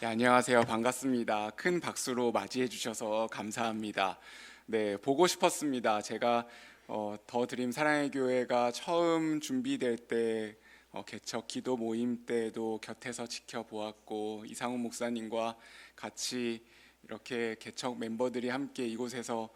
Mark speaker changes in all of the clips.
Speaker 1: 네, 안녕하세요. 반갑습니다. 큰 박수로 맞이해 주셔서 감사합니다. 네, 보고 싶었습니다. 제가 더 드림 사랑의 교회가 처음 준비될 때 개척 기도 모임 때도 곁에서 지켜보았고, 이상훈 목사님과 같이 이렇게 개척 멤버들이 함께 이곳에서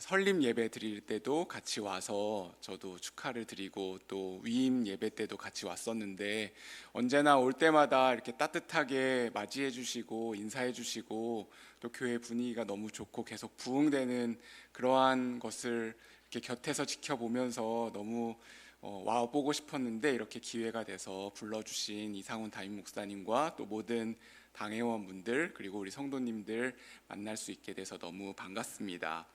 Speaker 1: 설립 예배 드릴 때도 같이 와서 저도 축하를 드리고, 또 위임 예배 때도 같이 왔었는데, 언제나 올 때마다 이렇게 따뜻하게 맞이해 주시고 인사해 주시고, 또 교회 분위기가 너무 좋고 계속 부흥되는 그러한 것을 이렇게 곁에서 지켜보면서 너무 와보고 싶었는데, 이렇게 기회가 돼서 불러주신 이상훈 담임 목사님과 또 모든 당회원분들, 그리고 우리 성도님들 만날 수 있게 돼서 너무 반갑습니다.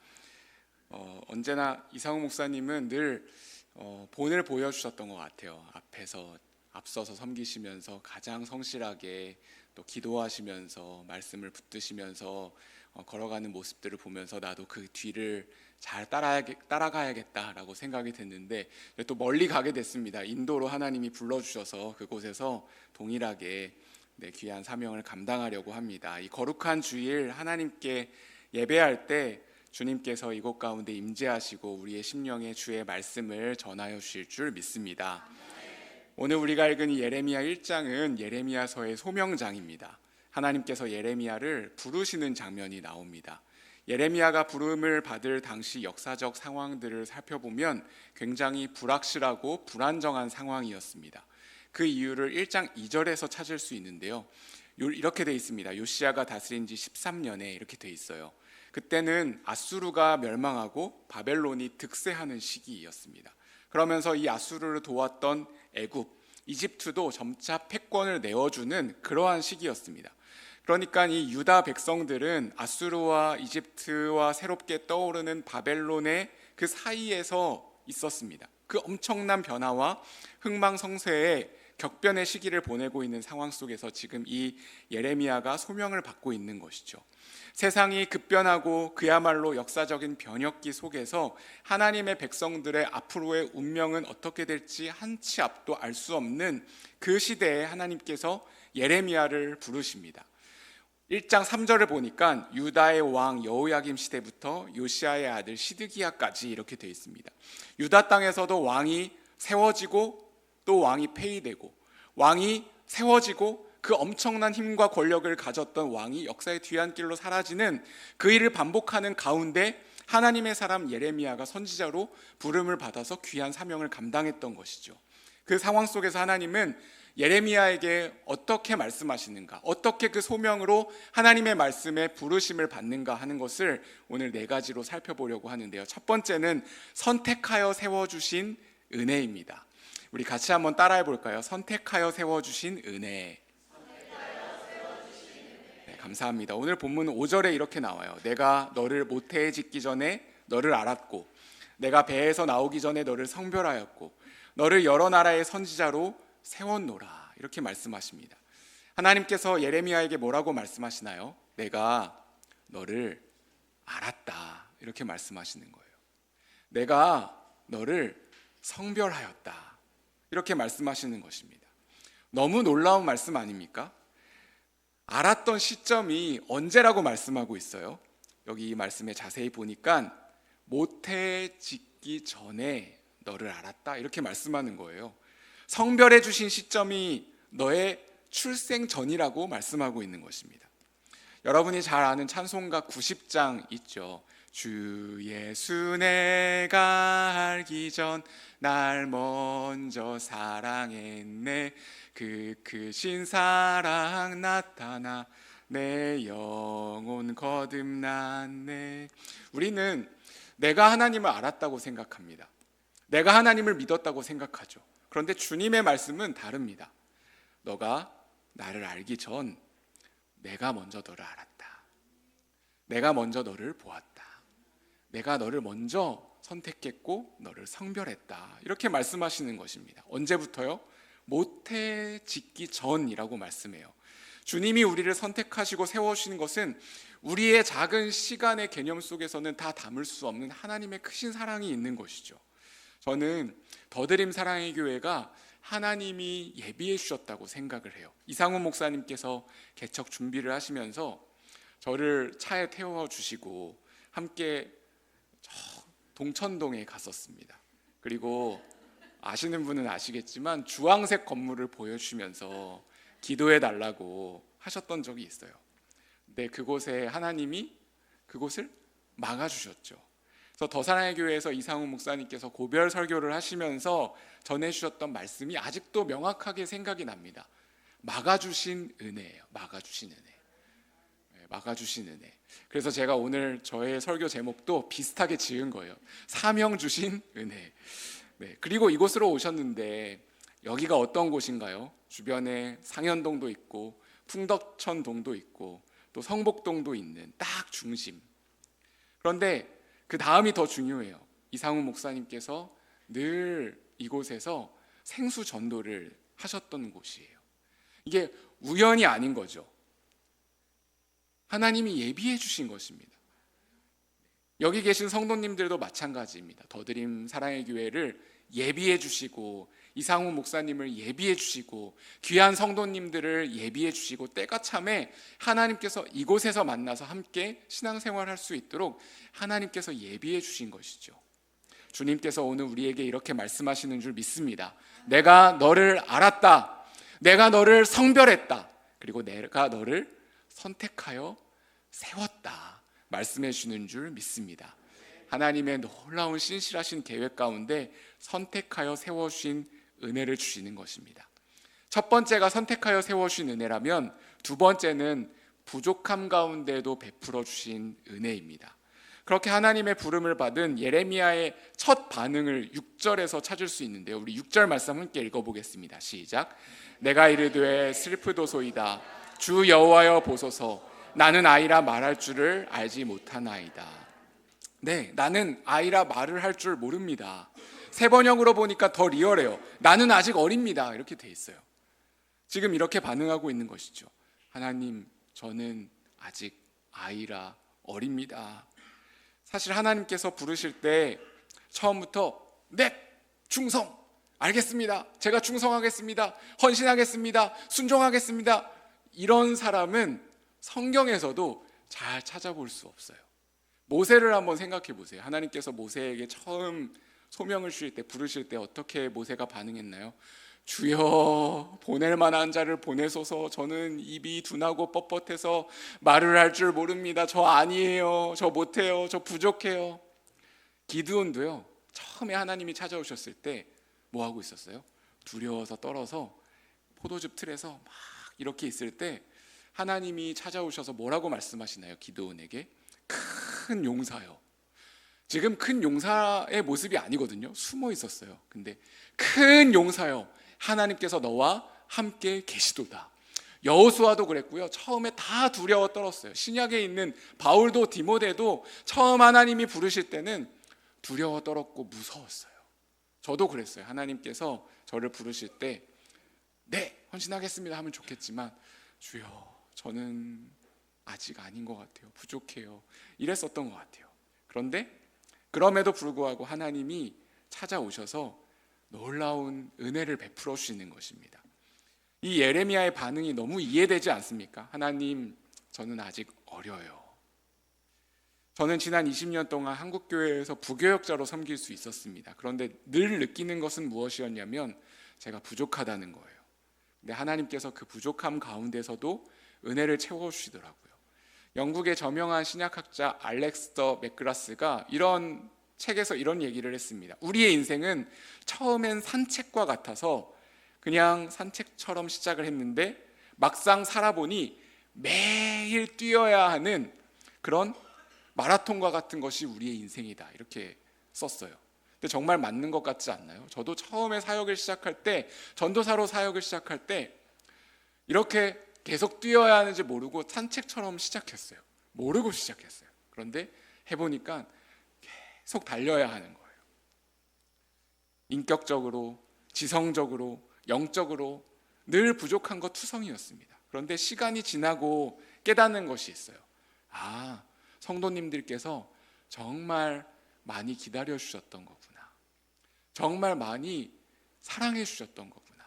Speaker 1: 언제나 이상훈 목사님은 늘 본을 보여주셨던 것 같아요. 앞서서 섬기시면서 가장 성실하게 또 기도하시면서 말씀을 붙드시면서 걸어가는 모습들을 보면서 나도 그 뒤를 잘 따라가야겠다라고 생각이 됐는데, 또 멀리 가게 됐습니다. 인도로 하나님이 불러주셔서 그곳에서 동일하게 귀한 사명을 감당하려고 합니다. 이 거룩한 주일 하나님께 예배할 때 주님께서 이곳 가운데 임재하시고 우리의 심령에 주의 말씀을 전하여 주실 줄 믿습니다. 오늘 우리가 읽은 이 예레미야 1장은 예레미야서의 소명장입니다. 하나님께서 예레미야를 부르시는 장면이 나옵니다. 예레미야가 부름을 받을 당시 역사적 상황들을 살펴보면 굉장히 불확실하고 불안정한 상황이었습니다. 그 이유를 1장 2절에서 찾을 수 있는데요, 이렇게 돼 있습니다. 요시야가 다스린 지 13년에 이렇게 돼 있어요. 그때는 아수르가 멸망하고 바벨론이 득세하는 시기였습니다. 그러면서 이 아수르를 도왔던 애굽, 이집트도 점차 패권을 내어주는 그러한 시기였습니다. 그러니까 이 유다 백성들은 아수르와 이집트와 새롭게 떠오르는 바벨론의 그 사이에서 있었습니다. 그 엄청난 변화와 흥망성쇠의 격변의 시기를 보내고 있는 상황 속에서 지금 이 예레미야가 소명을 받고 있는 것이죠. 세상이 급변하고 그야말로 역사적인 변혁기 속에서 하나님의 백성들의 앞으로의 운명은 어떻게 될지 한치 앞도 알 수 없는 그 시대에 하나님께서 예레미야를 부르십니다. 1장 3절을 보니까 유다의 왕 여호야김 시대부터 요시야의 아들 시드기야까지 이렇게 되어 있습니다. 유다 땅에서도 왕이 세워지고 또 왕이 폐위되고, 왕이 세워지고 그 엄청난 힘과 권력을 가졌던 왕이 역사의 뒤안길로 사라지는 그 일을 반복하는 가운데 하나님의 사람 예레미야가 선지자로 부름을 받아서 귀한 사명을 감당했던 것이죠. 그 상황 속에서 하나님은 예레미야에게 어떻게 말씀하시는가, 어떻게 그 소명으로 하나님의 말씀에 부르심을 받는가 하는 것을 오늘 4가지로 살펴보려고 하는데요, 첫 번째는 선택하여 세워주신 은혜입니다. 우리 같이 한번 따라해 볼까요? 선택하여 세워주신 은혜. 네, 감사합니다. 오늘 본문 5절에 이렇게 나와요. 내가 너를 모태에 짓기 전에 너를 알았고, 내가 배에서 나오기 전에 너를 성별하였고, 너를 여러 나라의 선지자로 세웠노라. 이렇게 말씀하십니다. 하나님께서 예레미야에게 뭐라고 말씀하시나요? 내가 너를 알았다. 이렇게 말씀하시는 거예요. 내가 너를 성별하였다. 이렇게 말씀하시는 것입니다. 너무 놀라운 말씀 아닙니까? 알았던 시점이 언제라고 말씀하고 있어요? 여기 이 말씀에 자세히 보니까 모태 짓기 전에 너를 알았다 이렇게 말씀하는 거예요. 성별해 주신 시점이 너의 출생 전이라고 말씀하고 있는 것입니다. 여러분이 잘 아는 찬송가 90장 있죠. 주 예수 내가 알기 전 날 먼저 사랑했네. 그 크신 사랑 나타나 내 영혼 거듭났네. 우리는 내가 하나님을 알았다고 생각합니다. 내가 하나님을 믿었다고 생각하죠. 그런데 주님의 말씀은 다릅니다. 너가 나를 알기 전 내가 먼저 너를 알았다. 내가 먼저 너를 보았다. 내가 너를 먼저 선택했고 너를 성별했다. 이렇게 말씀하시는 것입니다. 언제부터요? 모태 짓기 전이라고 말씀해요. 주님이 우리를 선택하시고 세워주신 것은 우리의 작은 시간의 개념 속에서는 다 담을 수 없는 하나님의 크신 사랑이 있는 것이죠. 저는 더드림 사랑의 교회가 하나님이 예비해 주셨다고 생각을 해요. 이상훈 목사님께서 개척 준비를 하시면서 저를 차에 태워 주시고 함께 동천동에 갔었습니다. 그리고 아시는 분은 아시겠지만 주황색 건물을 보여주시면서 기도해 달라고 하셨던 적이 있어요. 근데 그곳에 하나님이 그곳을 막아주셨죠. 그래서 더사랑의 교회에서 이상훈 목사님께서 고별 설교를 하시면서 전해주셨던 말씀이 아직도 명확하게 생각이 납니다. 막아주신 은혜예요. 막아주신 은혜. 막아주신 은혜. 그래서 제가 오늘 저의 설교 제목도 비슷하게 지은 거예요. 사명 주신 은혜. 네, 그리고 이곳으로 오셨는데 여기가 어떤 곳인가요? 주변에 상현동도 있고 풍덕천동도 있고 또 성복동도 있는 딱 중심. 그런데 그 다음이 더 중요해요. 이상훈 목사님께서 늘 이곳에서 생수 전도를 하셨던 곳이에요. 이게 우연이 아닌 거죠. 하나님이 예비해 주신 것입니다. 여기 계신 성도님들도 마찬가지입니다. 더드림 사랑의 교회를 예비해 주시고 이상훈 목사님을 예비해 주시고 귀한 성도님들을 예비해 주시고 때가 참에 하나님께서 이곳에서 만나서 함께 신앙생활할 수 있도록 하나님께서 예비해 주신 것이죠. 주님께서 오늘 우리에게 이렇게 말씀하시는 줄 믿습니다. 내가 너를 알았다. 내가 너를 성별했다. 그리고 내가 너를 선택하여 세웠다. 말씀해 주는 줄 믿습니다. 하나님의 놀라운 신실하신 계획 가운데 선택하여 세워주신 은혜를 주시는 것입니다. 첫 번째가 선택하여 세워주신 은혜라면 두 번째는 부족함 가운데도 베풀어 주신 은혜입니다. 그렇게 하나님의 부름을 받은 예레미야의 첫 반응을 6절에서 찾을 수 있는데요. 우리 6절 말씀 함께 읽어보겠습니다. 시작. 내가 이르되 슬프도소이다. 주 여호와여 보소서. 나는 아이라 말할 줄을 알지 못하나이다. 네, 나는 아이라 말을 할 줄 모릅니다. 세 번역으로 보니까 더 리얼해요. 나는 아직 어립니다. 이렇게 돼 있어요. 지금 이렇게 반응하고 있는 것이죠. 하나님, 저는 아직 아이라 어립니다. 사실 하나님께서 부르실 때 처음부터 네, 충성, 알겠습니다. 제가 충성하겠습니다. 헌신하겠습니다. 순종하겠습니다. 이런 사람은 성경에서도 잘 찾아볼 수 없어요. 모세를 한번 생각해 보세요. 하나님께서 모세에게 처음 소명을 주실 때, 부르실 때 어떻게 모세가 반응했나요? 주여, 보낼 만한 자를 보내소서. 저는 입이 둔하고 뻣뻣해서 말을 할 줄 모릅니다. 저 아니에요. 저 못해요. 저 부족해요. 기드온도요, 처음에 하나님이 찾아오셨을 때 뭐 하고 있었어요? 두려워서 떨어서 포도즙 틀에서 막 이렇게 있을 때 하나님이 찾아오셔서 뭐라고 말씀하시나요? 기드온에게 큰 용사요. 지금 큰 용사의 모습이 아니거든요. 숨어 있었어요. 근데 큰 용사요, 하나님께서 너와 함께 계시도다. 여호수아도 그랬고요. 처음에 다 두려워 떨었어요. 신약에 있는 바울도 디모데도 처음 하나님이 부르실 때는 두려워 떨었고 무서웠어요. 저도 그랬어요. 하나님께서 저를 부르실 때 네, 헌신하겠습니다 하면 좋겠지만 주여, 저는 아직 아닌 것 같아요. 부족해요. 이랬었던 것 같아요. 그런데 그럼에도 불구하고 하나님이 찾아오셔서 놀라운 은혜를 베풀어 주시는 것입니다. 이 예레미야의 반응이 너무 이해되지 않습니까? 하나님, 저는 아직 어려요. 저는 지난 20년 동안 한국교회에서 부교역자로 섬길 수 있었습니다. 그런데 늘 느끼는 것은 무엇이었냐면 제가 부족하다는 거예요. 근데 하나님께서 그 부족함 가운데서도 은혜를 채워주시더라고요. 영국의 저명한 신약학자 알렉스더 맥그라스가 이런 책에서 이런 얘기를 했습니다. 우리의 인생은 처음엔 산책과 같아서 그냥 산책처럼 시작을 했는데 막상 살아보니 매일 뛰어야 하는 그런 마라톤과 같은 것이 우리의 인생이다, 이렇게 썼어요. 근데 정말 맞는 것 같지 않나요? 저도 처음에 사역을 시작할 때, 전도사로 사역을 시작할 때 이렇게 계속 뛰어야 하는지 모르고 산책처럼 시작했어요. 모르고 시작했어요. 그런데 해보니까 계속 달려야 하는 거예요. 인격적으로, 지성적으로, 영적으로 늘 부족한 것 투성이었습니다. 그런데 시간이 지나고 깨닫는 것이 있어요. 아, 성도님들께서 정말 많이 기다려 주셨던 거구나. 정말 많이 사랑해 주셨던 거구나.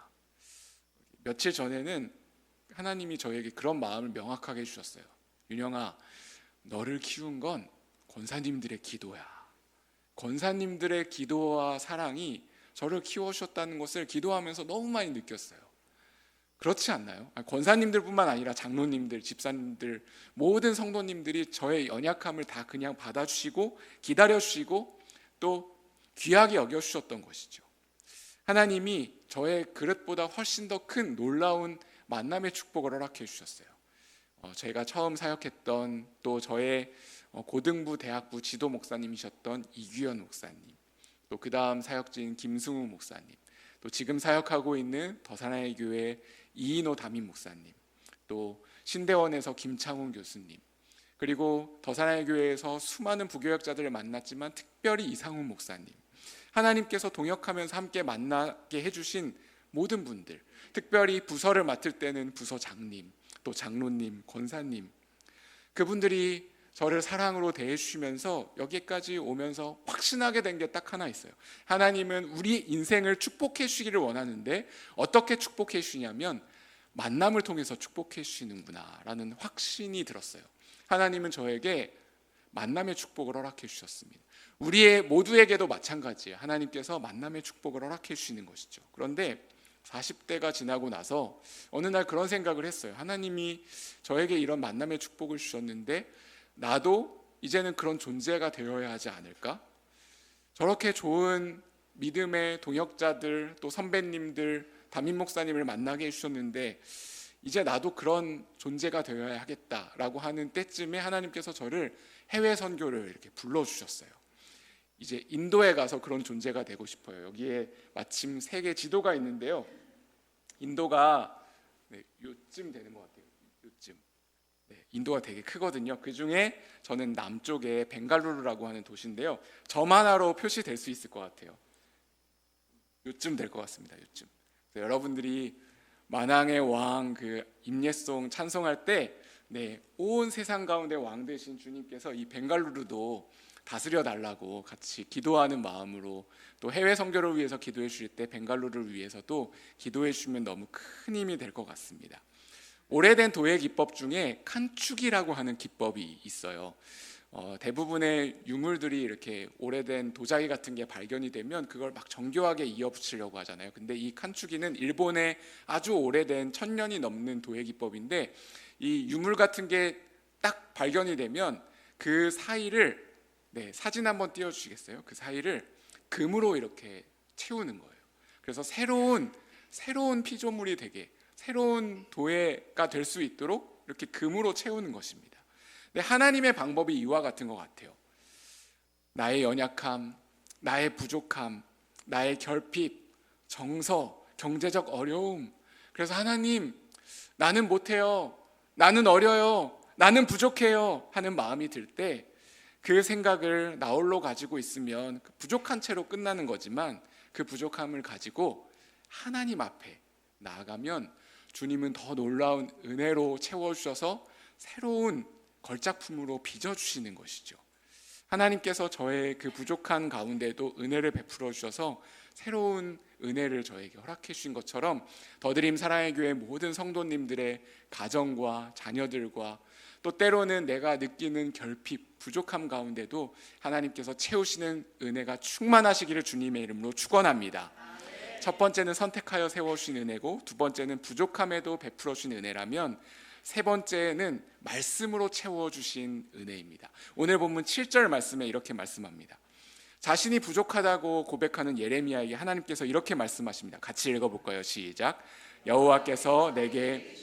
Speaker 1: 며칠 전에는 하나님이 저에게 그런 마음을 명확하게 해주셨어요. 윤영아, 너를 키운 건 권사님들의 기도야. 권사님들의 기도와 사랑이 저를 키워주셨다는 것을 기도하면서 너무 많이 느꼈어요. 그렇지 않나요? 권사님들뿐만 아니라 장로님들, 집사님들, 모든 성도님들이 저의 연약함을 다 그냥 받아주시고 기다려주시고 또 귀하게 여겨주셨던 것이죠. 하나님이 저의 그릇보다 훨씬 더 큰 놀라운 만남의 축복을 허락해 주셨어요. 제가 처음 사역했던 또 저의 고등부 대학부 지도 목사님이셨던 이규현 목사님, 또 그 다음 사역진 김승우 목사님, 또 지금 사역하고 있는 더사나의 교회 이인호 담임 목사님, 또 신대원에서 김창훈 교수님, 그리고 더사나의 교회에서 수많은 부교역자들을 만났지만 특별히 이상훈 목사님, 하나님께서 동역하면서 함께 만나게 해주신 모든 분들, 특별히 부서를 맡을 때는 부서장님, 또 장로님, 권사님, 그분들이 저를 사랑으로 대해주시면서 여기까지 오면서 확신하게 된 게 딱 하나 있어요. 하나님은 우리 인생을 축복해 주시기를 원하는데 어떻게 축복해 주시냐면 만남을 통해서 축복해 주시는구나 라는 확신이 들었어요. 하나님은 저에게 만남의 축복을 허락해 주셨습니다. 우리의 모두에게도 마찬가지예요. 하나님께서 만남의 축복을 허락해 주시는 것이죠. 그런데 40대가 지나고 나서 어느 날 그런 생각을 했어요. 하나님이 저에게 이런 만남의 축복을 주셨는데 나도 이제는 그런 존재가 되어야 하지 않을까? 저렇게 좋은 믿음의 동역자들, 또 선배님들, 담임 목사님을 만나게 해주셨는데 이제 나도 그런 존재가 되어야 하겠다라고 하는 때쯤에 하나님께서 저를 해외 선교를 이렇게 불러주셨어요. 이제 인도에 가서 그런 존재가 되고 싶어요. 여기에 마침 세계 지도가 있는데요. 인도가 요쯤 되는 것 같아요. 요쯤. 인도가 되게 크거든요. 그 중에 저는 남쪽에 벵갈루루라고 하는 도시인데요. 점 하나로 표시될 수 있을 것 같아요. 요쯤 될 것 같습니다. 요쯤. 여러분들이 만왕의 왕 그 임예송 찬송할 때 온 세상 가운데 왕 되신 주님께서 이 벵갈루루도 다스려 달라고 같이 기도하는 마음으로 또 해외 선교를 위해서 기도해 주실 때 벵갈루루를 위해서도 기도해 주시면 너무 큰 힘이 될 것 같습니다. 오래된 도예 기법 중에 칸축이라고 하는 기법이 있어요. 대부분의 유물들이 이렇게 오래된 도자기 같은 게 발견이 되면 그걸 막 정교하게 이어붙이려고 하잖아요. 근데 이 칸축이는 일본의 아주 오래된 1000년이 넘는 도예 기법인데 이 유물 같은 게 딱 발견이 되면 그 사이를 사진 한번 띄워주시겠어요? 그 사이를 금으로 이렇게 채우는 거예요. 그래서 새로운 피조물이 되게 새로운 도예가 될 수 있도록 이렇게 금으로 채우는 것입니다. 근데 하나님의 방법이 이와 같은 것 같아요. 나의 연약함, 나의 부족함, 나의 결핍, 정서, 경제적 어려움, 그래서 하나님 나는 못해요, 나는 어려요, 나는 부족해요 하는 마음이 들 때 그 생각을 나홀로 가지고 있으면 부족한 채로 끝나는 거지만 그 부족함을 가지고 하나님 앞에 나아가면 주님은 더 놀라운 은혜로 채워주셔서 새로운 걸작품으로 빚어주시는 것이죠. 하나님께서 저의 그 부족한 가운데도 은혜를 베풀어 주셔서 새로운 은혜를 저에게 허락해 주신 것처럼 더드림 사랑의 교회 모든 성도님들의 가정과 자녀들과 또 때로는 내가 느끼는 결핍, 부족함 가운데도 하나님께서 채우시는 은혜가 충만하시기를 주님의 이름으로 축원합니다. 첫 번째는 선택하여 세워주신 은혜고, 두 번째는 부족함에도 베풀어 주신 은혜라면, 세 번째는 말씀으로 채워주신 은혜입니다. 오늘 본문 7절 말씀에 이렇게 말씀합니다. 자신이 부족하다고 고백하는 예레미야에게 하나님께서 이렇게 말씀하십니다. 같이 읽어볼까요? 시작. 여호와께서 내게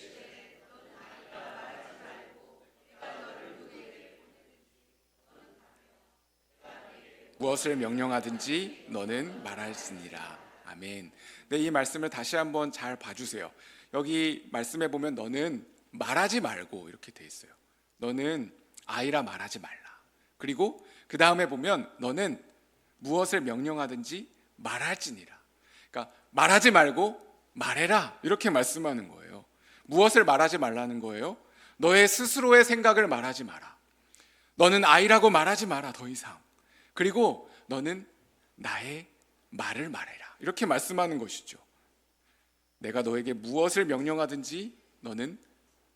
Speaker 1: 무엇을 명령하든지 너는 말할지니라. 아멘. 네, 이 말씀을 다시 한번 잘 봐주세요. 여기 말씀에 보면 너는 말하지 말고 이렇게 돼 있어요. 너는 아이라 말하지 말라. 그리고 그 다음에 보면 너는 무엇을 명령하든지 말할지니라. 그러니까 말하지 말고 말해라 이렇게 말씀하는 거예요. 무엇을 말하지 말라는 거예요? 너의 스스로의 생각을 말하지 마라. 너는 아이라고 말하지 마라 더 이상. 그리고 너는 나의 말을 말해라 이렇게 말씀하는 것이죠. 내가 너에게 무엇을 명령하든지 너는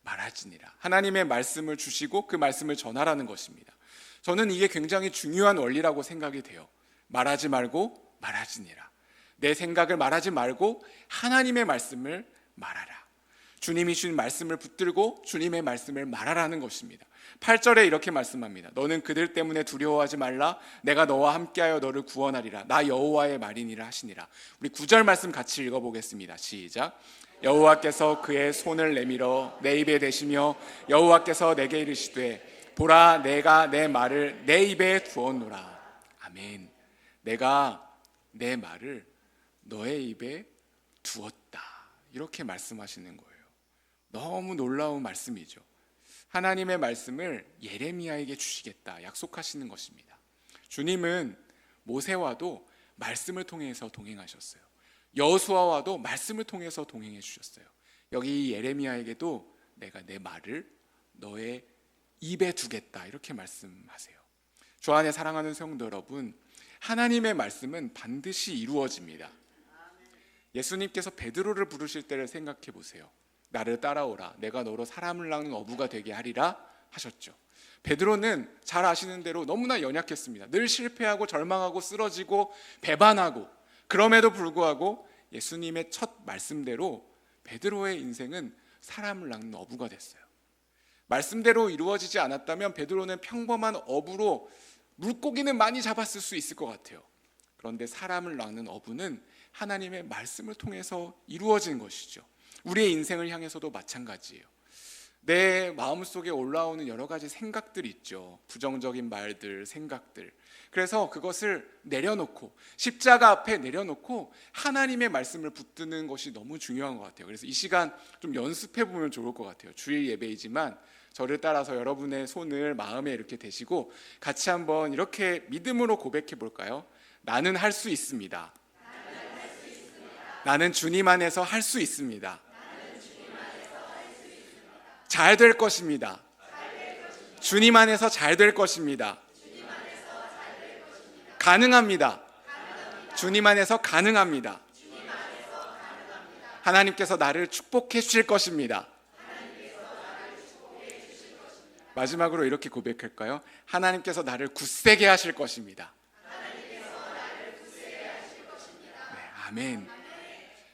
Speaker 1: 말하지니라. 하나님의 말씀을 주시고 그 말씀을 전하라는 것입니다. 저는 이게 굉장히 중요한 원리라고 생각이 돼요. 말하지 말고 말하지니라. 내 생각을 말하지 말고 하나님의 말씀을 말하라. 주님이 주신 말씀을 붙들고 주님의 말씀을 말하라는 것입니다. 8절에 이렇게 말씀합니다. 너는 그들 때문에 두려워하지 말라. 내가 너와 함께하여 너를 구원하리라. 나 여호와의 말이니라 하시니라. 우리 9절 말씀 같이 읽어보겠습니다. 시작. 여호와께서 그의 손을 내밀어 내 입에 대시며 여호와께서 내게 이르시되 보라 내가 내 말을 내 입에 두었노라. 아멘. 내가 내 말을 너의 입에 두었다. 이렇게 말씀하시는 거예요. 너무 놀라운 말씀이죠. 하나님의 말씀을 예레미야에게 주시겠다 약속하시는 것입니다. 주님은 모세와도 말씀을 통해서 동행하셨어요. 여호수아와도 말씀을 통해서 동행해 주셨어요. 여기 예레미야에게도 내가 내 말을 너의 입에 두겠다 이렇게 말씀하세요. 주 안에 사랑하는 성도 여러분, 하나님의 말씀은 반드시 이루어집니다. 예수님께서 베드로를 부르실 때를 생각해 보세요. 나를 따라오라. 내가 너로 사람을 낳는 어부가 되게 하리라 하셨죠. 베드로는 잘 아시는 대로 너무나 연약했습니다. 늘 실패하고 절망하고 쓰러지고 배반하고, 그럼에도 불구하고 예수님의 첫 말씀대로 베드로의 인생은 사람을 낳는 어부가 됐어요. 말씀대로 이루어지지 않았다면 베드로는 평범한 어부로 물고기는 많이 잡았을 수 있을 것 같아요. 그런데 사람을 낳는 어부는 하나님의 말씀을 통해서 이루어지는 것이죠. 우리의 인생을 향해서도 마찬가지예요. 내 마음속에 올라오는 여러 가지 생각들이 있죠. 부정적인 말들, 생각들. 그래서 그것을 내려놓고 십자가 앞에 내려놓고 하나님의 말씀을 붙드는 것이 너무 중요한 것 같아요. 그래서 이 시간 좀 연습해 보면 좋을 것 같아요. 주일 예배이지만 저를 따라서 여러분의 손을 마음에 이렇게 대시고 같이 한번 이렇게 믿음으로 고백해 볼까요? 나는 할 수 있습니다. 나는 주님 안에서 할 수 있습니다. 잘 될 것입니다. 주님 안에서 잘 될 것입니다. 가능합니다. 주님 안에서 가능합니다. 하나님께서 나를 축복해 주실 것입니다. 마지막으로 이렇게 고백할까요? 하나님께서 나를 굳세게 하실 것입니다. 네, 아멘.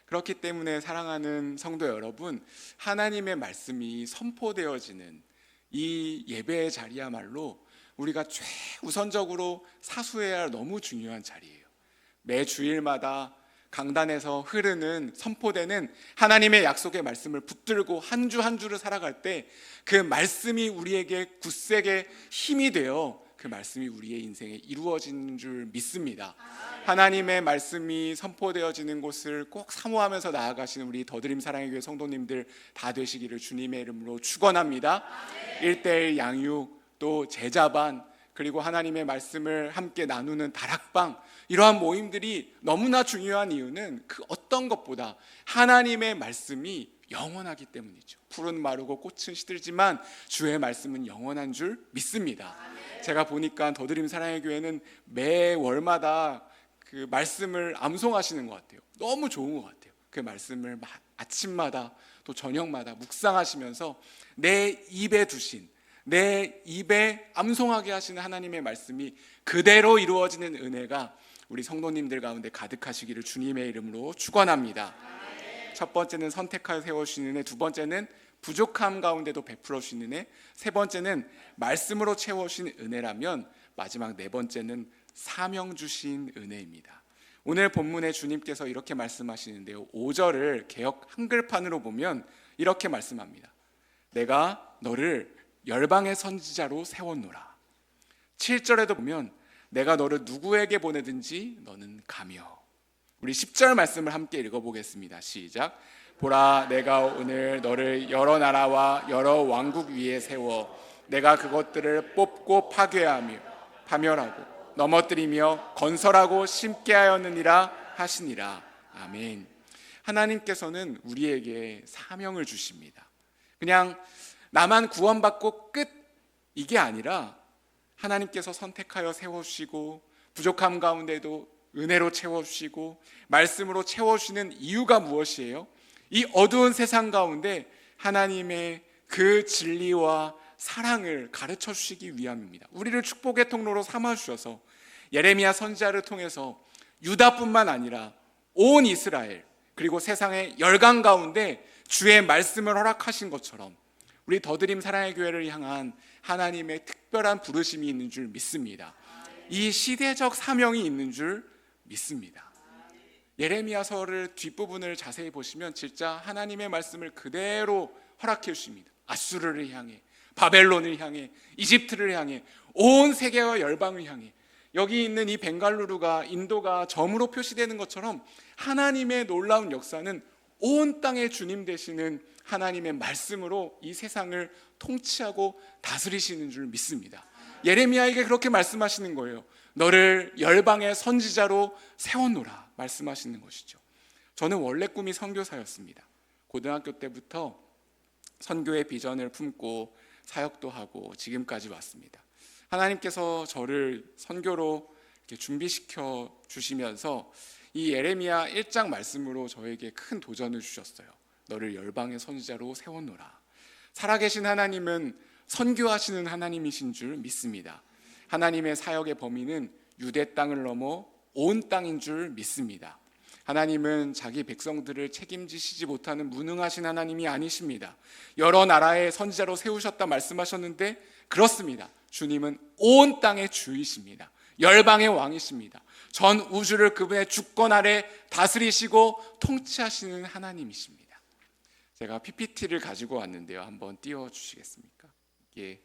Speaker 1: 그렇기 때문에 사랑하는 성도 여러분, 하나님의 말씀이 선포되어지는 이 예배의 자리야말로 우리가 최우선적으로 사수해야 할 너무 중요한 자리예요. 매 주일마다 강단에서 흐르는 선포되는 하나님의 약속의 말씀을 붙들고 한 주 한 주를 살아갈 때 그 말씀이 우리에게 굳세게 힘이 되어 그 말씀이 우리의 인생에 이루어지는 줄 믿습니다. 하나님의 말씀이 선포되어지는 곳을 꼭 사모하면서 나아가시는 우리 더드림 사랑의 교회 성도님들 다 되시기를 주님의 이름으로 축원합니다. 1:1 양육, 또 제자반, 그리고 하나님의 말씀을 함께 나누는 다락방, 이러한 모임들이 너무나 중요한 이유는 그 어떤 것보다 하나님의 말씀이 영원하기 때문이죠. 풀은 마르고 꽃은 시들지만 주의 말씀은 영원한 줄 믿습니다. 제가 보니까 더드림 사랑의 교회는 매월마다 그 말씀을 암송하시는 것 같아요. 너무 좋은 것 같아요. 그 말씀을 아침마다 또 저녁마다 묵상하시면서 내 입에 두신, 내 입에 암송하게 하시는 하나님의 말씀이 그대로 이루어지는 은혜가 우리 성도님들 가운데 가득하시기를 주님의 이름으로 축원합니다. 첫 번째는 선택하여 세워주시는 은혜, 두 번째는 부족함 가운데도 베풀어 주시는 은혜, 세 번째는 말씀으로 채워주신 은혜라면 마지막 네 번째는 사명 주신 은혜입니다. 오늘 본문에 주님께서 이렇게 말씀하시는데요, 5절을 개역 한글판으로 보면 이렇게 말씀합니다. 내가 너를 열방의 선지자로 세웠노라. 7절에도 보면 내가 너를 누구에게 보내든지 너는 가며. 우리 10절 말씀을 함께 읽어보겠습니다. 시작. 보라 내가 오늘 너를 여러 나라와 여러 왕국 위에 세워 내가 그것들을 뽑고 파괴하며 파멸하고 넘어뜨리며 건설하고 심게 하였느니라 하시니라. 아멘. 하나님께서는 우리에게 사명을 주십니다. 그냥 나만 구원받고 끝, 이게 아니라 하나님께서 선택하여 세워주시고 부족함 가운데도 은혜로 채워주시고 말씀으로 채워주시는 이유가 무엇이에요? 이 어두운 세상 가운데 하나님의 그 진리와 사랑을 가르쳐 주시기 위함입니다. 우리를 축복의 통로로 삼아 주셔서 예레미야 선지자를 통해서 유다뿐만 아니라 온 이스라엘 그리고 세상의 열강 가운데 주의 말씀을 허락하신 것처럼 우리 더드림 사랑의 교회를 향한 하나님의 특별한 부르심이 있는 줄 믿습니다. 이 시대적 사명이 있는 줄 믿습니다. 예레미야서를 뒷부분을 자세히 보시면 진짜 하나님의 말씀을 그대로 허락해 주십니다. 아수르를 향해, 바벨론을 향해, 이집트를 향해, 온 세계와 열방을 향해, 여기 있는 이 벵갈루루가 인도가 점으로 표시되는 것처럼 하나님의 놀라운 역사는 온 땅의 주님 되시는 하나님의 말씀으로 이 세상을 통치하고 다스리시는 줄 믿습니다. 예레미야에게 그렇게 말씀하시는 거예요. 너를 열방의 선지자로 세워놓으라 말씀하시는 것이죠. 저는 원래 꿈이 선교사였습니다. 고등학교 때부터 선교의 비전을 품고 사역도 하고 지금까지 왔습니다. 하나님께서 저를 선교로 이렇게 준비시켜 주시면서 이 예레미야 1장 말씀으로 저에게 큰 도전을 주셨어요. 너를 열방의 선지자로 세워놓으라. 살아계신 하나님은 선교하시는 하나님이신 줄 믿습니다. 하나님의 사역의 범위는 유대 땅을 넘어 온 땅인 줄 믿습니다. 하나님은 자기 백성들을 책임지시지 못하는 무능하신 하나님이 아니십니다. 여러 나라의 선지자로 세우셨다 말씀하셨는데 그렇습니다. 주님은 온 땅의 주이십니다. 열방의 왕이십니다. 전 우주를 그분의 주권 아래 다스리시고 통치하시는 하나님이십니다. 제가 PPT를 가지고 왔는데요. 한번 띄워주시겠습니까? 이게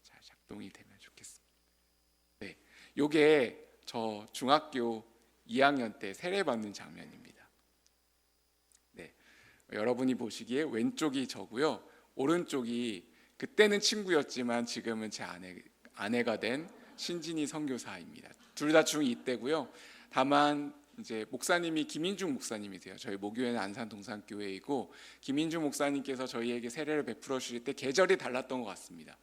Speaker 1: 잘 작동이 되면 좋겠습니다. 네, 이게 저 중학교 2학년 때 세례받는 장면입니다. 네, 여러분이 보시기에 왼쪽이 저고요. 오른쪽이 그때는 친구였지만 지금은 제 아내가 된 신진희 선교사입니다. 둘 다 중2 때고요. 다만 이제 목사님이 김인중 목사님이세요. 저희 모교회는 안산 동산교회이고 김인중 목사님께서 저희에게 세례를 베풀어 주실 때 계절이 달랐던 것 같습니다.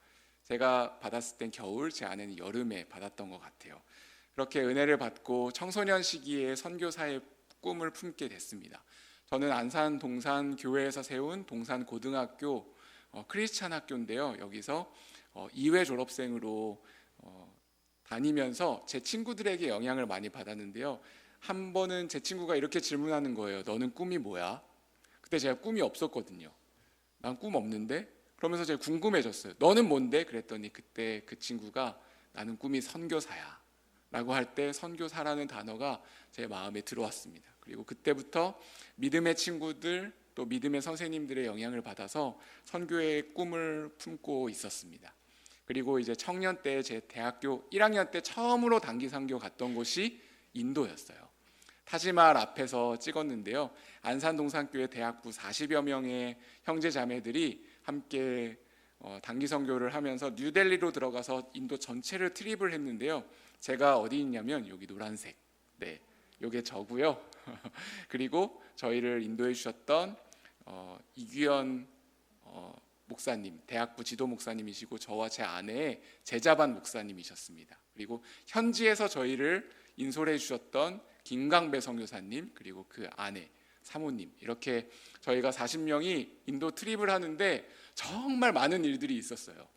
Speaker 1: 제가 받았을 땐 겨울, 제 아내는 여름에 받았던 것 같아요. 그렇게 은혜를 받고 청소년 시기에 선교사의 꿈을 품게 됐습니다. 저는 안산 동산 교회에서 세운 동산 고등학교 크리스찬 학교인데요. 여기서 2회 졸업생으로 다니면서 제 친구들에게 영향을 많이 받았는데요. 한 번은 제 친구가 이렇게 질문하는 거예요. 너는 꿈이 뭐야? 그때 제가 꿈이 없었거든요. 난 꿈 없는데? 그러면서 제가 궁금해졌어요. 너는 뭔데? 그랬더니 그때 그 친구가 나는 꿈이 선교사야 라고 할 때 선교사라는 단어가 제 마음에 들어왔습니다. 그리고 그때부터 믿음의 친구들 또 믿음의 선생님들의 영향을 받아서 선교의 꿈을 품고 있었습니다. 그리고 이제 청년 때 제 대학교 1학년 때 처음으로 단기 선교 갔던 곳이 인도였어요. 타지말 앞에서 찍었는데요. 안산 동산교회 대학부 40여 명의 형제 자매들이 함께 단기 선교를 하면서 뉴델리로 들어가서 인도 전체를 트립을 했는데요. 제가 어디 있냐면 여기 노란색. 네, 요게 저고요. 그리고 저희를 인도해 주셨던 이규현 목사님, 대학부 지도 목사님이시고 저와 제 아내의 제자반 목사님이셨습니다. 그리고 현지에서 저희를 인솔해 주셨던 김강배 선교사님 그리고 그 아내 사모님 이렇게 저희가 40명이 인도 트립을 하는데 정말 많은 일들이 있었어요.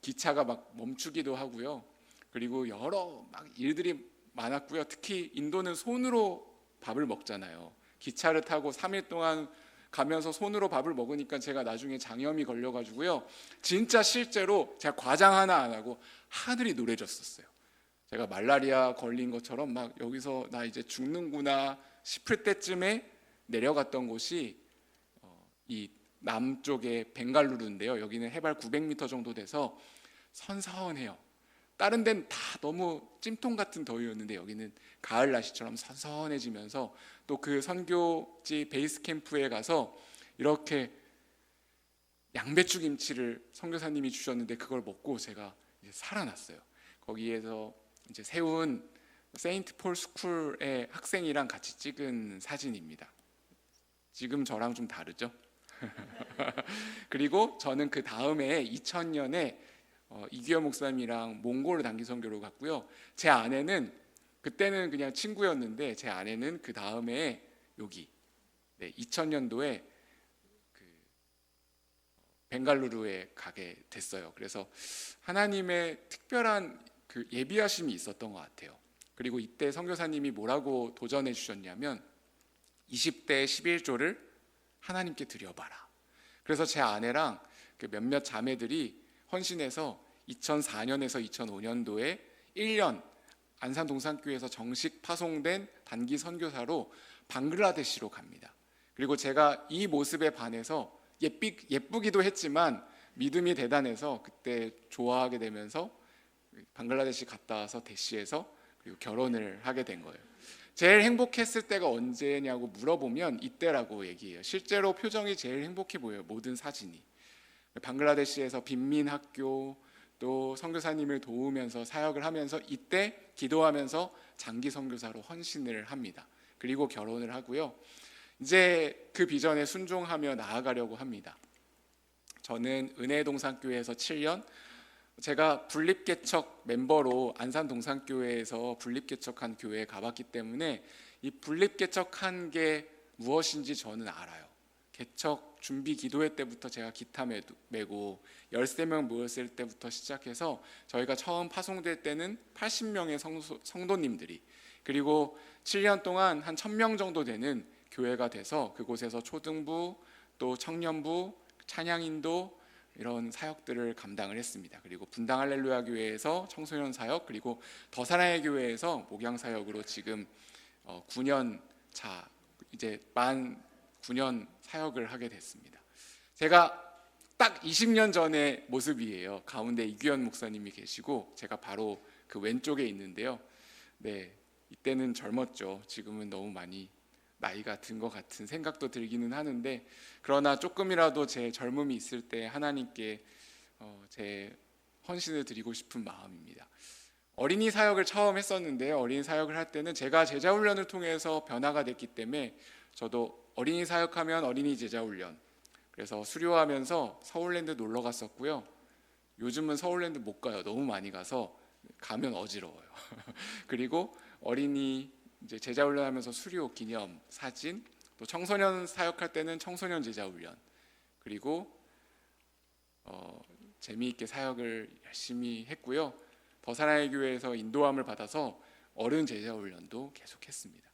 Speaker 1: 기차가 막 멈추기도 하고요. 그리고 여러 막 일들이 많았고요. 특히 인도는 손으로 밥을 먹잖아요. 기차를 타고 3일 동안 가면서 손으로 밥을 먹으니까 제가 나중에 장염이 걸려가지고요. 진짜 실제로 제가 과장 하나 안 하고 하늘이 노래졌었어요. 제가 말라리아 걸린 것처럼 막 여기서 나 이제 죽는구나 싶을 때쯤에 내려갔던 곳이 이 남쪽의 벵갈루루인데요. 여기는 해발 900m 정도 돼서 선선해요. 다른 데는 다 너무 찜통 같은 더위였는데 여기는 가을 날씨처럼 선선해지면서 또 그 선교지 베이스 캠프에 가서 이렇게 양배추 김치를 선교사님이 주셨는데 그걸 먹고 제가 이제 살아났어요. 거기에서 이제 세운 세인트 폴 스쿨의 학생이랑 같이 찍은 사진입니다. 지금 저랑 좀 다르죠? 그리고 저는 그 다음에 2000년에 이규현 목사님이랑 몽골 단기 선교로 갔고요. 제 아내는 그때는 그냥 친구였는데 제 아내는 그 다음에 여기 네, 2000년도에 벵갈루루에 가게 됐어요. 그래서 하나님의 특별한 그 예비하심이 있었던 것 같아요. 그리고 이때 선교사님이 뭐라고 도전해 주셨냐면 20대 11조를 하나님께 드려봐라. 그래서 제 아내랑 그 몇몇 자매들이 헌신해서 2004년에서 2005년도에 1년 안산 동산교회에서 정식 파송된 단기 선교사로 방글라데시로 갑니다. 그리고 제가 이 모습에 반해서 예쁘기도 했지만 믿음이 대단해서 그때 좋아하게 되면서 방글라데시 갔다 와서 대시해서 그리고 결혼을 하게 된 거예요. 제일 행복했을 때가 언제냐고 물어보면 이때라고 얘기해요. 실제로 표정이 제일 행복해 보여요. 모든 사진이. 방글라데시에서 빈민학교 또 선교사님을 도우면서 사역을 하면서 이때 기도하면서 장기 선교사로 헌신을 합니다. 그리고 결혼을 하고요. 이제 그 비전에 순종하며 나아가려고 합니다. 저는 은혜동산교회에서 7년, 제가 분립개척 멤버로 안산 동산교회에서 분립개척한 교회에 가봤기 때문에 이 분립개척한 게 무엇인지 저는 알아요. 개척 준비 기도회 때부터 제가 기타 메고 13명 모였을 때부터 시작해서 저희가 처음 파송될 때는 80명의 성도님들이, 그리고 7년 동안 한 1000명 정도 되는 교회가 돼서 그곳에서 초등부 또 청년부 찬양인도 이런 사역들을 감당을 했습니다. 그리고 분당 할렐루야 교회에서 청소년 사역, 그리고 더 사랑의 교회에서 목양 사역으로 지금 9년 차, 이제 만 9년 사역을 하게 됐습니다. 제가 딱 20년 전의 모습이에요. 가운데 이규현 목사님이 계시고 제가 바로 그 왼쪽에 있는데요. 네, 이때는 젊었죠. 지금은 너무 많이 나이가 든 것 같은 생각도 들기는 하는데, 그러나 조금이라도 제 젊음이 있을 때 하나님께 제 헌신을 드리고 싶은 마음입니다. 어린이 사역을 처음 했었는데요. 어린이 사역을 할 때는 제가 제자훈련을 통해서 변화가 됐기 때문에 저도 어린이 사역하면 어린이 제자훈련, 그래서 수료하면서 서울랜드 놀러 갔었고요. 요즘은 서울랜드 못 가요. 너무 많이 가서 가면 어지러워요. 그리고 어린이 이제 제자훈련하면서 수료 기념 사진, 또 청소년 사역할 때는 청소년 제자훈련, 그리고 재미있게 사역을 열심히 했고요. 더 사랑의 교회에서 인도함을 받아서 어른 제자훈련도 계속했습니다.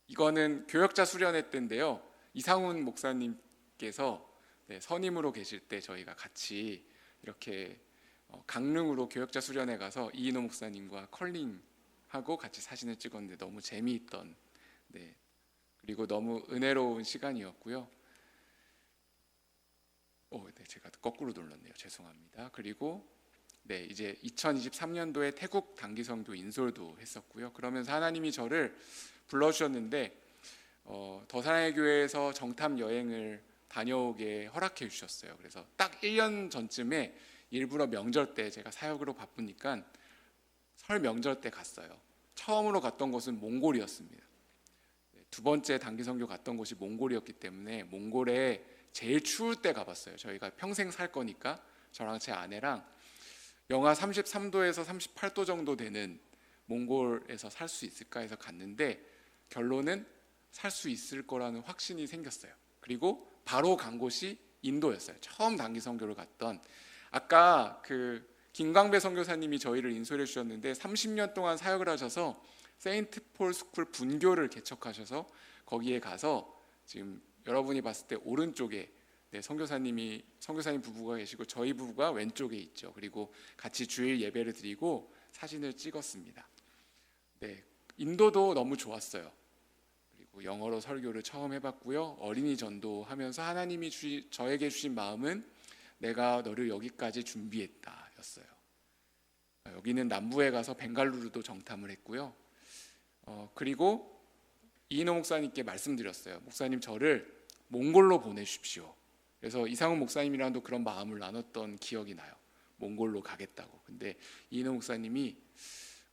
Speaker 1: 이거는 교역자 수련회 때인데요. 이상훈 목사님께서 선임으로 계실 때 저희가 같이 이렇게 강릉으로 교역자 수련회 가서 이인호 목사님과 컬링하고 같이 사진을 찍었는데 너무 재미있던, 그리고 너무 은혜로운 시간이었고요. 제가 거꾸로 눌렀네요. 죄송합니다. 그리고 이제 2023년도에 태국 단기성교 인솔도 했었고요. 그러면서 하나님이 저를 불러주셨는데 더 사랑의 교회에서 정탐 여행을 다녀오게 허락해 주셨어요. 그래서 딱 1년 전쯤에 일부러 명절 때 제가 사역으로 바쁘니까 설 명절 때 갔어요. 처음으로 갔던 곳은 몽골이었습니다. 두 번째 단기 선교 갔던 곳이 몽골이었기 때문에 몽골에 제일 추울 때 가봤어요. 저희가 평생 살 거니까 저랑 제 아내랑 영하 33도에서 38도 정도 되는 몽골에서 살 수 있을까 해서 갔는데 결론은 살 수 있을 거라는 확신이 생겼어요. 그리고 바로 간 곳이 인도였어요. 처음 단기 선교를 갔던, 아까 그 김광배 선교사님이 저희를 인솔해 주셨는데 30년 동안 사역을 하셔서 세인트 폴 스쿨 분교를 개척하셔서 거기에 가서 지금 여러분이 봤을 때 오른쪽에 선교사님 부부가 계시고 저희 부부가 왼쪽에 있죠. 그리고 같이 주일 예배를 드리고 사진을 찍었습니다. 인도도 너무 좋았어요. 그리고 영어로 설교를 처음 해봤고요. 어린이 전도하면서 하나님이 저에게 주신 마음은 내가 너를 여기까지 준비했다 였어요. 여기는 남부에 가서 벵갈루루도 정탐을 했고요. 그리고 이인호 목사님께 말씀드렸어요. 목사님, 저를 몽골로 보내십시오. 그래서 이상훈 목사님이랑도 그런 마음을 나눴던 기억이 나요. 몽골로 가겠다고. 근데 이인호 목사님이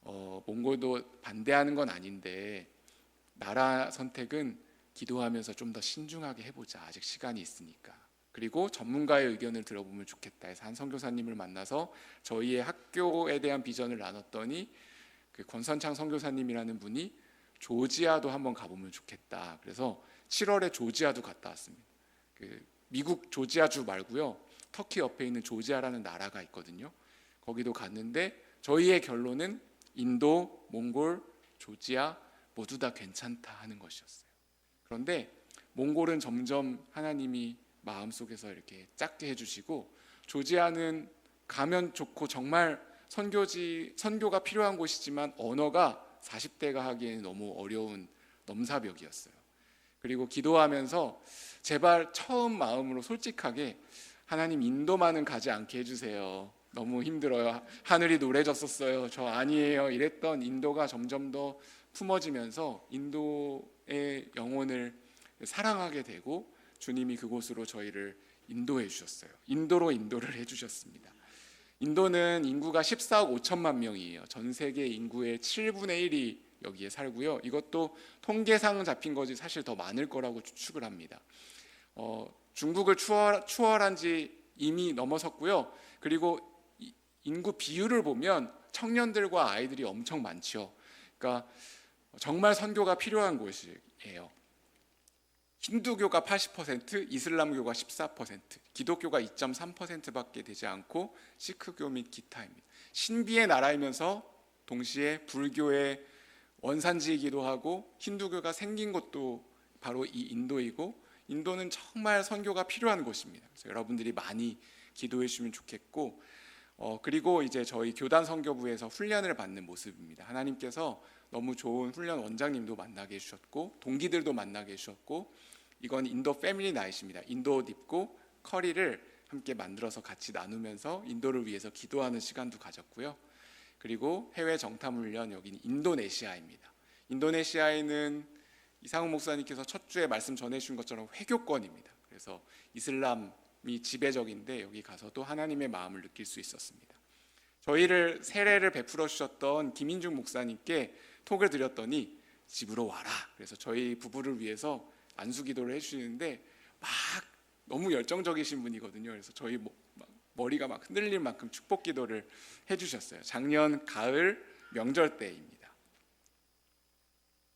Speaker 1: 몽골도 반대하는 건 아닌데 나라 선택은 기도하면서 좀 더 신중하게 해보자. 아직 시간이 있으니까. 그리고 전문가의 의견을 들어보면 좋겠다 해서 한 선교사님을 만나서 저희의 학교에 대한 비전을 나눴더니 그 권선창 선교사님이라는 분이 조지아도 한번 가보면 좋겠다. 그래서 7월에 조지아도 갔다 왔습니다. 미국 조지아주 말고요, 터키 옆에 있는 조지아라는 나라가 있거든요. 거기도 갔는데 저희의 결론은 인도, 몽골, 조지아 모두 다 괜찮다 하는 것이었어요. 그런데 몽골은 점점 하나님이 마음속에서 이렇게 작게 해주시고, 조지아는 가면 좋고 정말 선교가 필요한 곳이지만 언어가 40대가 하기에는 너무 어려운 넘사벽이었어요. 그리고 기도하면서 제발 처음 마음으로 솔직하게, 하나님 인도만은 가지 않게 해주세요. 너무 힘들어요. 하늘이 노래졌었어요. 저 아니에요. 이랬던 인도가 점점 더 품어지면서 인도의 영혼을 사랑하게 되고, 주님이 그곳으로 저희를 인도해 주셨어요. 인도를 해주셨습니다. 인도는 인구가 14억 5천만 명이에요. 전 세계 인구의 7분의 1이 여기에 살고요. 이것도 통계상 잡힌 거지 사실 더 많을 거라고 추측을 합니다. 중국을 추월한 지 이미 넘어섰고요. 그리고 인구 비율을 보면 청년들과 아이들이 엄청 많죠. 그러니까 정말 선교가 필요한 곳이에요. 힌두교가 80%, 이슬람교가 14%, 기독교가 2.3%밖에 되지 않고 시크교 및 기타입니다. 신비의 나라이면서 동시에 불교의 원산지이기도 하고 힌두교가 생긴 곳도 바로 이 인도이고, 인도는 정말 선교가 필요한 곳입니다. 그래서 여러분들이 많이 기도해 주시면 좋겠고, 그리고 이제 저희 교단 선교부에서 훈련을 받는 모습입니다. 하나님께서 너무 좋은 훈련 원장님도 만나게 해주셨고, 동기들도 만나게 해주셨고, 이건 인도 패밀리 나잇입니다. 인도 옷 입고 커리를 함께 만들어서 같이 나누면서 인도를 위해서 기도하는 시간도 가졌고요. 그리고 해외 정탐 훈련, 여기는 인도네시아입니다. 인도네시아에는 이상훈 목사님께서 첫 주에 말씀 전해주신 것처럼 회교권입니다. 그래서 이슬람이 지배적인데 여기 가서도 하나님의 마음을 느낄 수 있었습니다. 저희를 세례를 베풀어 주셨던 김인중 목사님께 톡을 드렸더니 집으로 와라. 그래서 저희 부부를 위해서 안수기도를 해주시는데 막 너무 열정적이신 분이거든요. 그래서 저희 머리가 막 흔들릴 만큼 축복기도를 해주셨어요. 작년 가을 명절 때입니다.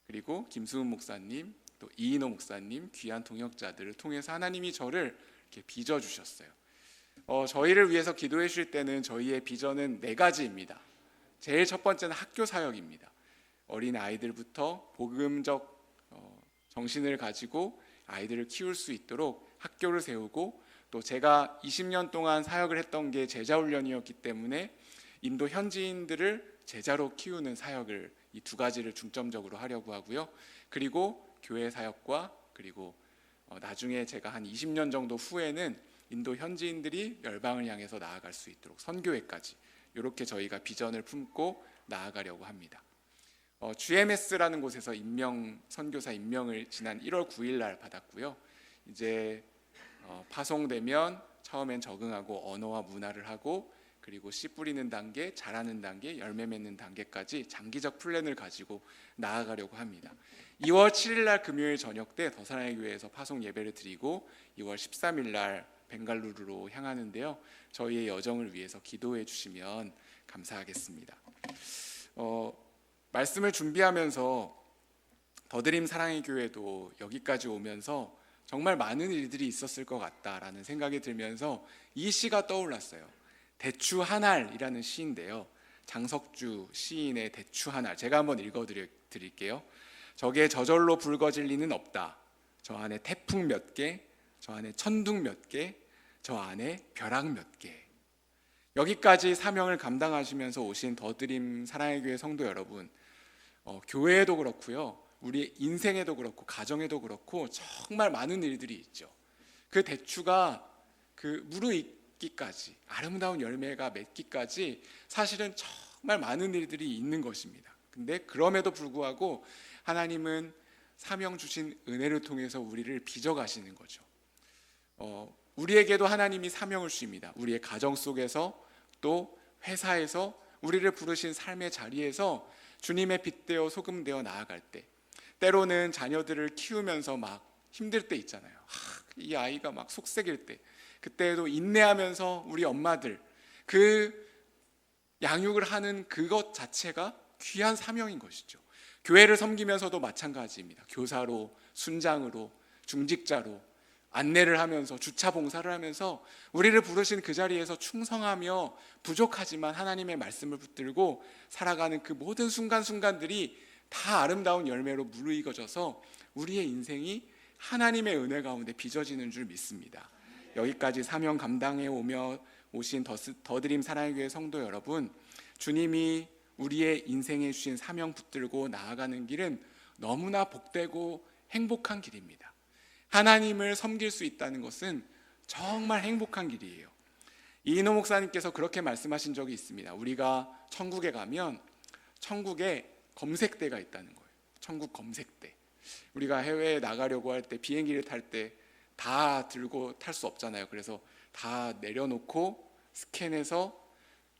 Speaker 1: 그리고 김수은 목사님, 또 이인호 목사님, 귀한 동역자들을 통해서 하나님이 저를 이렇게 빚어주셨어요. 저희를 위해서 기도해 주실 때는 저희의 비전은 4가지입니다. 제일 첫 번째는 학교 사역입니다. 어린 아이들부터 복음적 정신을 가지고 아이들을 키울 수 있도록 학교를 세우고, 또 제가 20년 동안 사역을 했던 게 제자훈련이었기 때문에 인도 현지인들을 제자로 키우는 사역을, 이 2가지를 중점적으로 하려고 하고요. 그리고 교회 사역과, 그리고 나중에 제가 한 20년 정도 후에는 인도 현지인들이 열방을 향해서 나아갈 수 있도록 선교회까지, 이렇게 저희가 비전을 품고 나아가려고 합니다. GMS라는 곳에서 선교사 임명을 지난 1월 9일 날 받았고요. 이제 파송되면 처음엔 적응하고 언어와 문화를 하고, 그리고 씨 뿌리는 단계, 자라는 단계, 열매 맺는 단계까지 장기적 플랜을 가지고 나아가려고 합니다. 2월 7일 날 금요일 저녁 때 더사랑의 교회에서 파송 예배를 드리고 2월 13일 날 벵갈루루로 향하는데요. 저희의 여정을 위해서 기도해 주시면 감사하겠습니다. 말씀을 준비하면서 더드림 사랑의 교회도 여기까지 오면서 정말 많은 일들이 있었을 것 같다라는 생각이 들면서 이 시가 떠올랐어요. 대추 한 알이라는 시인데요. 장석주 시인의 대추 한 알, 제가 한번 읽어드릴게요. 저게 저절로 붉어질 리는 없다. 저 안에 태풍 몇 개, 저 안에 천둥 몇 개, 저 안에 벼락 몇 개. 여기까지 사명을 감당하시면서 오신 더드림 사랑의 교회 성도 여러분, 교회에도 그렇고요, 우리 인생에도 그렇고 가정에도 그렇고 정말 많은 일들이 있죠. 그 대추가 무르익기까지, 아름다운 열매가 맺기까지 사실은 정말 많은 일들이 있는 것입니다. 근데 그럼에도 불구하고 하나님은 사명 주신 은혜를 통해서 우리를 빚어가시는 거죠. 우리에게도 하나님이 사명을 주십니다. 우리의 가정 속에서, 또 회사에서, 우리를 부르신 삶의 자리에서 주님의 빛되어 소금되어 나아갈 때, 때로는 자녀들을 키우면서 막 힘들 때 있잖아요. 이 아이가 막 속색일 때, 그때도 인내하면서 우리 엄마들 그 양육을 하는 그것 자체가 귀한 사명인 것이죠. 교회를 섬기면서도 마찬가지입니다. 교사로, 순장으로, 중직자로 안내를 하면서 주차 봉사를 하면서 우리를 부르신 그 자리에서 충성하며 부족하지만 하나님의 말씀을 붙들고 살아가는 그 모든 순간순간들이 다 아름다운 열매로 무르익어져서 우리의 인생이 하나님의 은혜 가운데 빚어지는 줄 믿습니다. 여기까지 사명 감당해 오신 더드림 사랑의 교회 성도 여러분, 주님이 우리의 인생에 주신 사명 붙들고 나아가는 길은 너무나 복되고 행복한 길입니다. 하나님을 섬길 수 있다는 것은 정말 행복한 길이에요. 이인호 목사님께서 그렇게 말씀하신 적이 있습니다. 우리가 천국에 가면 천국에 검색대가 있다는 거예요. 천국 검색대. 우리가 해외에 나가려고 할 때 비행기를 탈 때 다 들고 탈 수 없잖아요. 그래서 다 내려놓고 스캔해서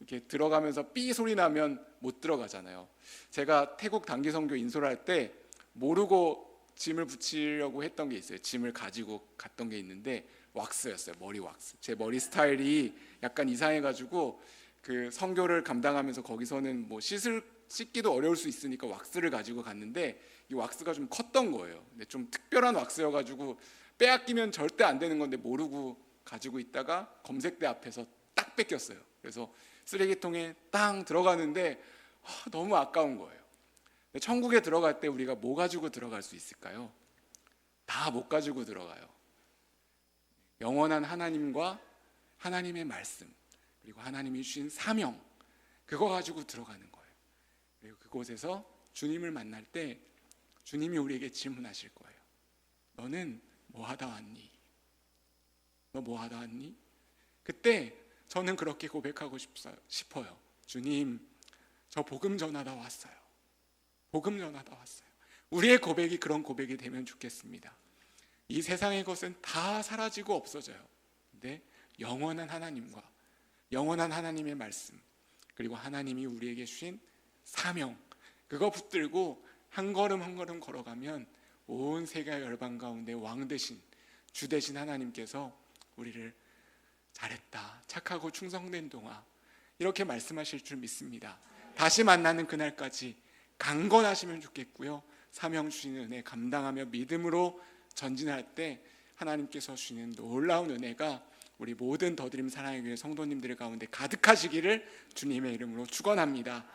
Speaker 1: 이렇게 들어가면서 삐 소리 나면 못 들어가잖아요. 제가 태국 단기 선교 인솔 할 때 모르고 짐을 붙이려고 했던 게 있어요. 짐을 가지고 갔던 게 있는데 왁스였어요. 머리 왁스. 제 머리 스타일이 약간 이상해가지고 그 선교를 감당하면서 거기서는 뭐 씻기도 어려울 수 있으니까 왁스를 가지고 갔는데 이 왁스가 좀 컸던 거예요. 근데 좀 특별한 왁스여가지고 빼앗기면 절대 안 되는 건데 모르고 가지고 있다가 검색대 앞에서 딱 뺏겼어요. 그래서 쓰레기통에 땅 들어가는데 너무 아까운 거예요. 천국에 들어갈 때 우리가 뭐 가지고 들어갈 수 있을까요? 다 못 가지고 들어가요. 영원한 하나님과 하나님의 말씀, 그리고 하나님이 주신 사명, 그거 가지고 들어가는 거예요. 그리고 그곳에서 주님을 만날 때 주님이 우리에게 질문하실 거예요. 너는 뭐 하다 왔니? 너 뭐 하다 왔니? 그때 저는 그렇게 고백하고 싶어요. 주님, 저 복음 전하다 왔어요. 복음 전하다 왔어요. 우리의 고백이 그런 고백이 되면 좋겠습니다. 이 세상의 것은 다 사라지고 없어져요. 근데 영원한 하나님과 영원한 하나님의 말씀, 그리고 하나님이 우리에게 주신 사명, 그거 붙들고 한 걸음 한 걸음 걸어가면 온 세계 열방 가운데 왕 되신, 주 되신 하나님께서 우리를 잘했다, 착하고 충성된 동아, 이렇게 말씀하실 줄 믿습니다. 다시 만나는 그날까지 강건하시면 좋겠고요. 사명 주시는 은혜 감당하며 믿음으로 전진할 때 하나님께서 주시는 놀라운 은혜가 우리 모든 더드림 사랑의 교회 성도님들 가운데 가득하시기를 주님의 이름으로 축원합니다.